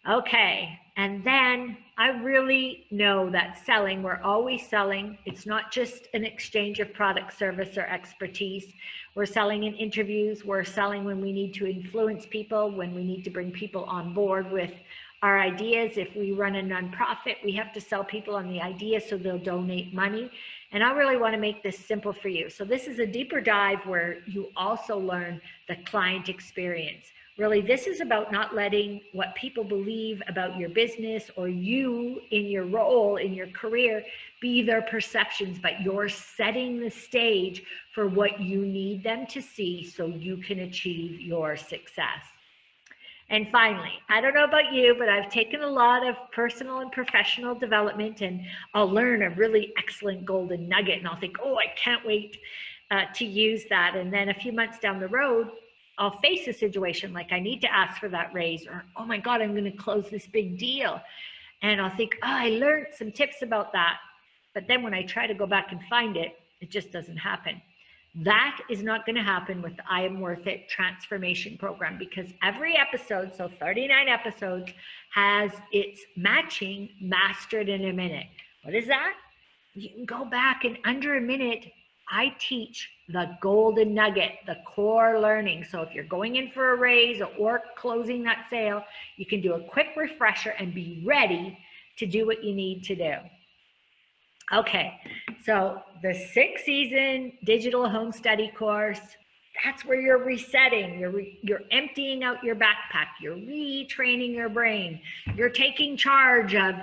Okay, and then I really know that selling, we're always selling. It's not just an exchange of product, service, or expertise. We're selling in interviews. We're selling when we need to influence people, when we need to bring people on board with our ideas. If we run a nonprofit, we have to sell people on the idea so they'll donate money. And I really want to make this simple for you. So this is a deeper dive where you also learn the client experience. Really, this is about not letting what people believe about your business or you in your role, in your career, be their perceptions, but you're setting the stage for what you need them to see so you can achieve your success. And finally, I don't know about you, but I've taken a lot of personal and professional development, and I'll learn a really excellent golden nugget and I'll think, oh, I can't wait to use that. And then a few months down the road, I'll face a situation like I need to ask for that raise, or, oh my God, I'm going to close this big deal. And I'll think, oh, I learned some tips about that. But then when I try to go back and find it, it just doesn't happen. That is not going to happen with the I Am Worth It transformation program, because every episode, so 39 episodes, has its matching mastered in a minute. What is that? You can go back in under a minute. I teach the golden nugget, the core learning. So if you're going in for a raise or closing that sale, you can do a quick refresher and be ready to do what you need to do. Okay, so the 6-season digital home study course, that's where you're resetting, you're emptying out your backpack, you're retraining your brain, you're taking charge of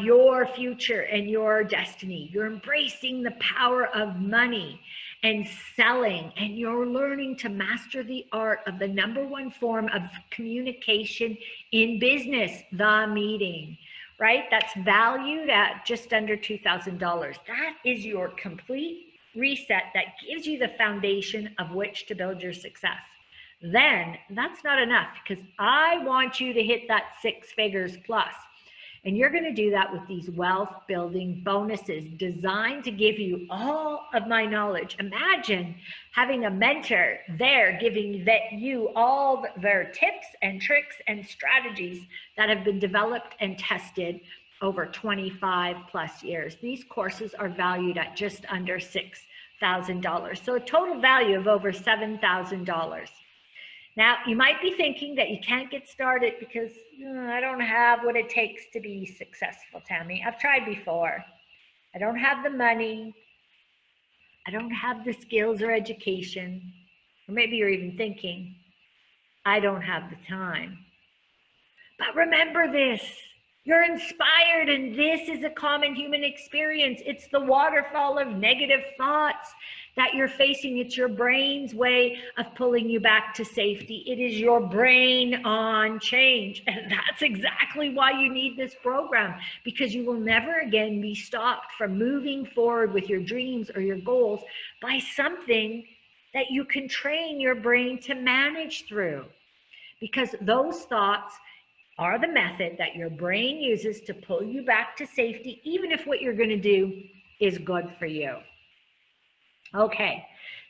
your future and your destiny, you're embracing the power of money and selling, and you're learning to master the art of the #1 form of communication in business, the meeting. Right? That's valued at just under $2,000. That is your complete reset that gives you the foundation of which to build your success. Then that's not enough, because I want you to hit that 6 figures plus. And you're going to do that with these wealth building bonuses designed to give you all of my knowledge. Imagine having a mentor there giving you all their tips and tricks and strategies that have been developed and tested over 25 plus years. These courses are valued at just under $6,000. So a total value of over $7,000. Now, you might be thinking that you can't get started because I don't have what it takes to be successful, Tammy. I've tried before. I don't have the money. I don't have the skills or education. Or maybe you're even thinking, I don't have the time. But remember this. You're inspired, and this is a common human experience. It's the waterfall of negative thoughts that you're facing. It's your brain's way of pulling you back to safety. It is your brain on change. And that's exactly why you need this program, because you will never again be stopped from moving forward with your dreams or your goals by something that you can train your brain to manage through. Because those thoughts are the method that your brain uses to pull you back to safety, even if what you're going to do is good for you. Okay,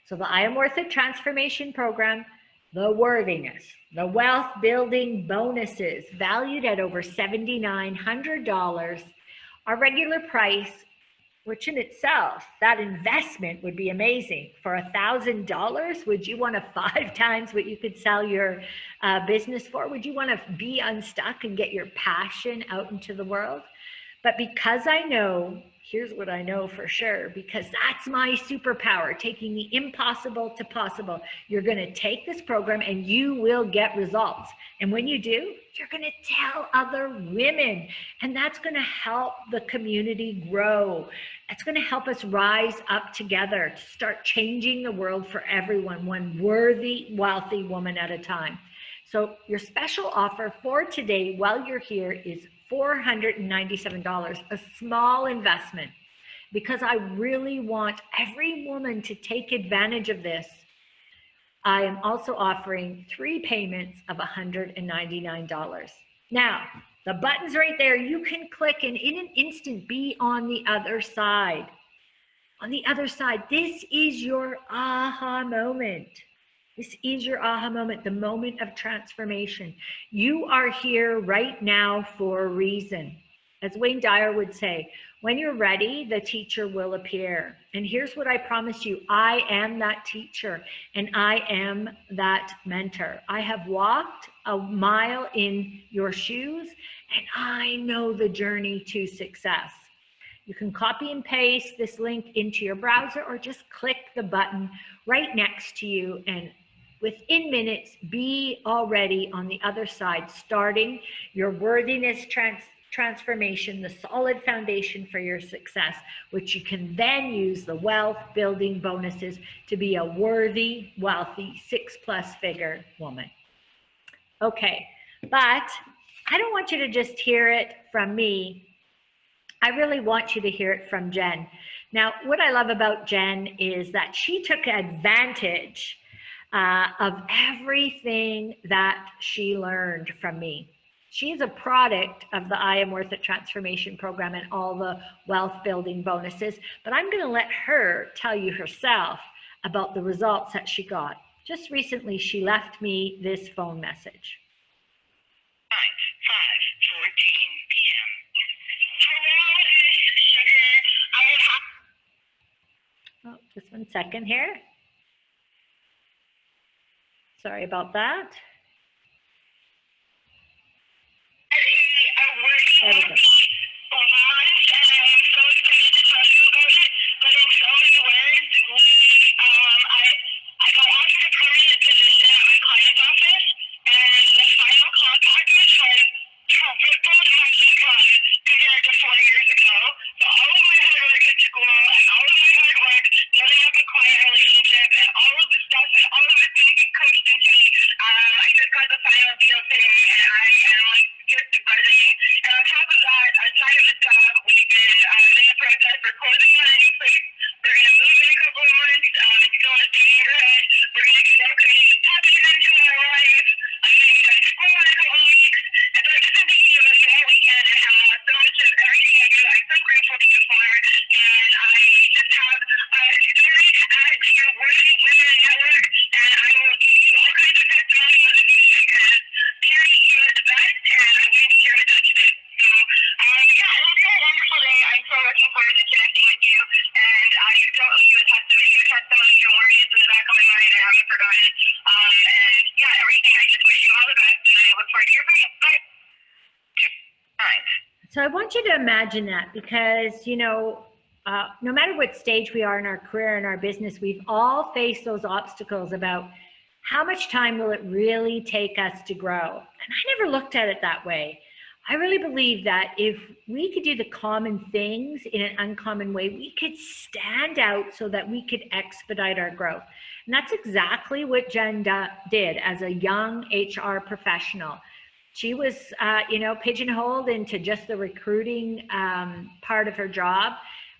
so the I Am Worth It transformation program, the worthiness, the wealth building bonuses valued at over $7,900, our regular price, which in itself, that investment would be amazing. For $1,000, would you want to 5 times what you could sell your business for? Would you want to be unstuck and get your passion out into the world? But because I know, here's what I know for sure, because that's my superpower, taking the impossible to possible. You're going to take this program and you will get results. And when you do, you're going to tell other women, and that's going to help the community grow. That's going to help us rise up together to start changing the world for everyone, one worthy, wealthy woman at a time. So your special offer for today while you're here is $497, a small investment, because I really want every woman to take advantage of this. I am also offering 3 payments of $199. Now, the button's right there. You can click and in an instant be on the other side. On the other side, this is your aha moment. This is your aha moment, the moment of transformation. You are here right now for a reason. As Wayne Dyer would say, when you're ready, the teacher will appear. And here's what I promise you, I am that teacher and I am that mentor. I have walked a mile in your shoes and I know the journey to success. You can copy and paste this link into your browser or just click the button right next to you, and within minutes, be already on the other side, starting your worthiness transformation, the solid foundation for your success, which you can then use the wealth building bonuses to be a worthy, wealthy 6+ figure woman. Okay, but I don't want you to just hear it from me. I really want you to hear it from Jen. Now, what I love about Jen is that she took advantage of everything that she learned from me. She is a product of the I Am Worth It transformation program and all the wealth building bonuses, but I'm going to let her tell you herself about the results that she got. Just recently, she left me this phone message. 5:14 p.m. Hello, Miss Sugar. I would have. Oh, just 1 second here. Sorry about that. A worthy There we go. month, and I am so excited to tell you about it. But in so many words, I got offered a permanent position at my client's office, and the final call package has tripled my income compared to 4 years ago. So all of my hard work at school and all of my hard work building up a client relationship and all of the stuff and all of the things you coached into me, I just got the final deal today, and I am like just buzzing. And on top of that, outside of the job, we've been in the process for closing on a new place. We're going to move in a couple of months. It's still in the same neighborhood. We're going to be welcoming new puppies into our life. I'm going to be done school in a couple of weeks. And so I've just been thinking about you all weekend and how so much of everything I do, I'm so grateful to you for. And I just have a story to add to your Worthy Women Network. And I will give you all kinds of testimonials if you need, because Carrie, you are the best, and I'm going to share with you today. So, yeah, it will be a wonderful day. I'm so looking forward to connecting with you. And I don't owe you a testimony. Don't worry, it's in the back of my mind. I haven't forgotten. And yeah, everything. I just wish you all the best, and I look forward to hearing from you. Bye. 2, 9. So I want you to imagine that, because, you know, no matter what stage we are in our career and our business, we've all faced those obstacles about how much time will it really take us to grow? And I never looked at it that way. I really believe that if we could do the common things in an uncommon way, we could stand out so that we could expedite our growth. And that's exactly what Jen did as a young HR professional. She was, pigeonholed into just the recruiting part of her job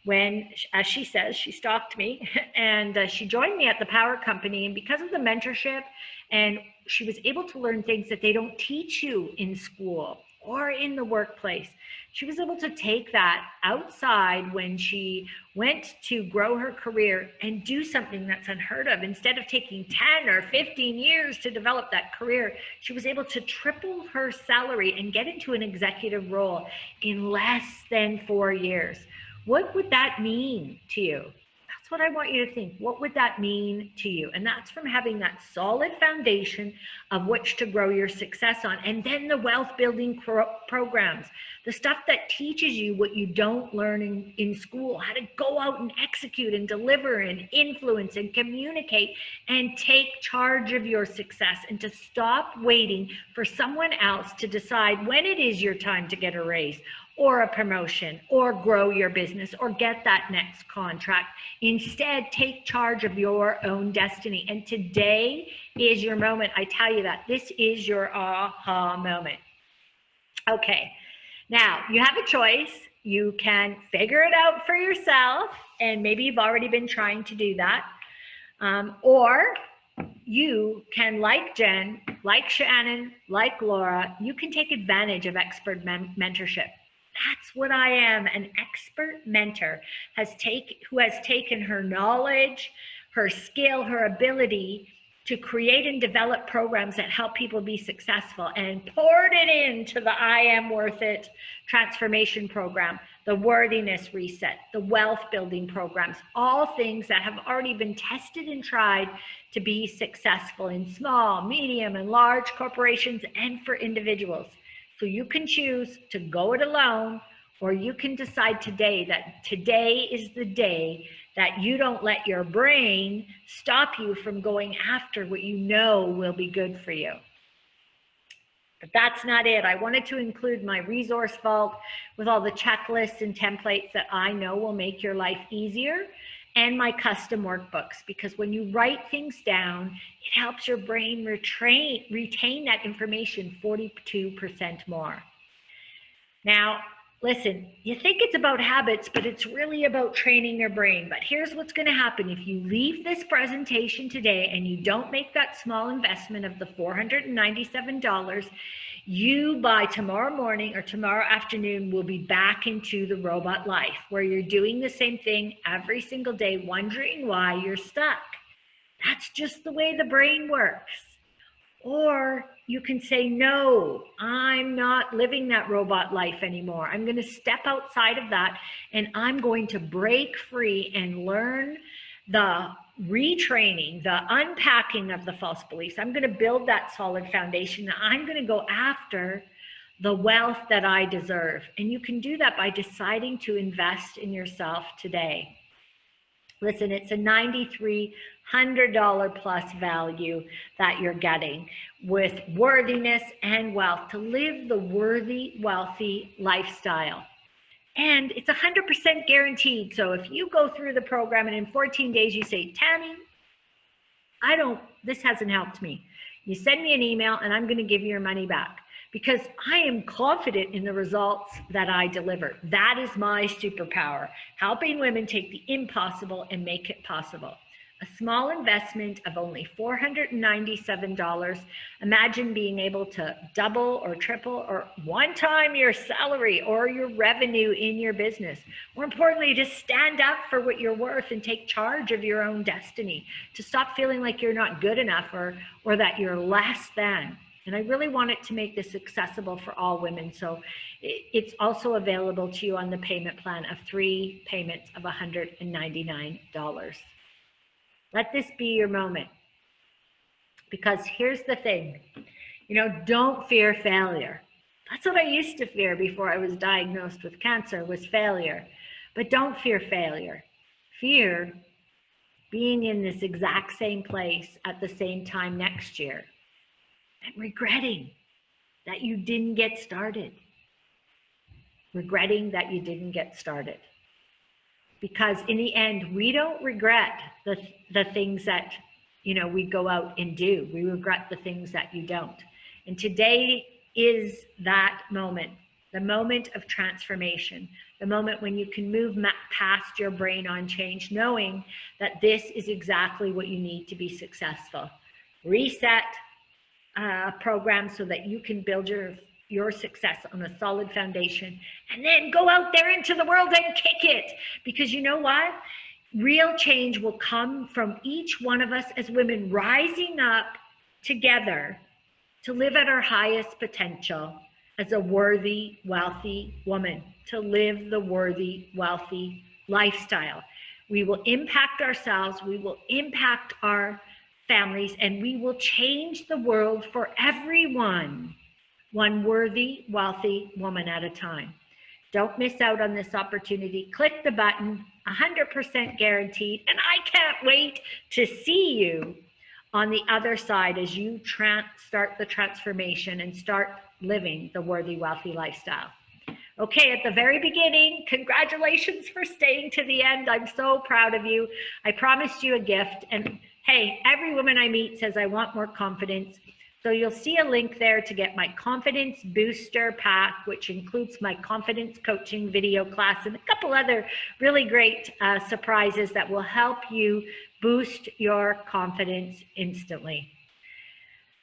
when, as she says, she stalked me and she joined me at the power company. And because of the mentorship, and she was able to learn things that they don't teach you in school or in the workplace. She was able to take that outside when she went to grow her career and do something that's unheard of. Instead of taking 10 or 15 years to develop that career, she was able to triple her salary and get into an executive role in less than 4 years. What would that mean to you? That's what I want you to think. What would that mean to you? And that's from having that solid foundation of which to grow your success on. And then the wealth building programs, the stuff that teaches you what you don't learn in school, how to go out and execute and deliver and influence and communicate and take charge of your success, and to stop waiting for someone else to decide when it is your time to get a raise or a promotion or grow your business or get that next contract. Instead, take charge of your own destiny. And today is your moment. I tell you that this is your aha moment. Okay, now you have a choice. You can figure it out for yourself, and maybe you've already been trying to do that. Or you can, like Jen, like Shannon, like Laura, you can take advantage of expert mentorship. That's what I am, an expert mentor who has taken her knowledge, her skill, her ability, to create and develop programs that help people be successful, and poured it into the I Am Worth It transformation program, the worthiness reset, the wealth building programs, all things that have already been tested and tried to be successful in small, medium, and large corporations and for individuals. So you can choose to go it alone, or you can decide today that today is the day that you don't let your brain stop you from going after what you know will be good for you. But that's not it. I wanted to include my resource vault with all the checklists and templates that I know will make your life easier, and my custom workbooks, because when you write things down, it helps your brain retain that information 42% more. Now, listen, you think it's about habits, but it's really about training your brain. But here's what's going to happen. If you leave this presentation today and you don't make that small investment of the $497, you by tomorrow morning or tomorrow afternoon will be back into the robot life where you're doing the same thing every single day, wondering why you're stuck. That's just the way the brain works. Or you can say, no, I'm not living that robot life anymore. I'm going to step outside of that, and I'm going to break free and learn the retraining, the unpacking of the false beliefs. I'm going to build that solid foundation. I'm going to go after the wealth that I deserve. And you can do that by deciding to invest in yourself today. Listen, it's a $9,300 plus value that you're getting with worthiness and wealth to live the worthy, wealthy lifestyle. And it's 100% guaranteed. So if you go through the program and in 14 days you say, Tammy, this hasn't helped me, you send me an email and I'm going to give you your money back, because I am confident in the results that I deliver. That is my superpower, helping women take the impossible and make it possible. A small investment of only $497. Imagine being able to double or triple or one time your salary or your revenue in your business. More importantly, to stand up for what you're worth and take charge of your own destiny, to stop feeling like you're not good enough or that you're less than. And I really want it to make this accessible for all women. So it's also available to you on the payment plan of 3 payments of $199. Let this be your moment. Because here's the thing, don't fear failure. That's what I used to fear before I was diagnosed with cancer, was failure. But don't fear failure. Fear being in this exact same place at the same time next year and regretting that you didn't get started. Regretting that you didn't get started. Because in the end, we don't regret the things that, we go out and do. We regret the things that you don't. And today is that moment, the moment of transformation, the moment when you can move past your brain on change, knowing that this is exactly what you need to be successful. Reset program so that you can build your success on a solid foundation, and then go out there into the world and kick it. Because you know what? Real change will come from each one of us as women rising up together to live at our highest potential as a worthy, wealthy woman, to live the worthy, wealthy lifestyle. We will impact ourselves, we will impact our families, and we will change the world for everyone, one worthy, wealthy woman at a time. Don't miss out on this opportunity. Click the button, 100% guaranteed. And I can't wait to see you on the other side as you start the transformation and start living the worthy, wealthy lifestyle. Okay, at the very beginning, congratulations for staying to the end. I'm so proud of you. I promised you a gift. And hey, every woman I meet says, I want more confidence. So you'll see a link there to get my confidence booster pack, which includes my confidence coaching video class and a couple other really great surprises that will help you boost your confidence instantly.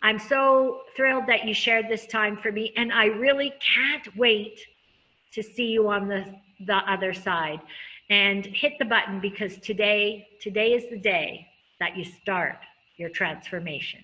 I'm so thrilled that you shared this time for me, and I really can't wait to see you on the other side. And hit the button, because today is the day that you start your transformation.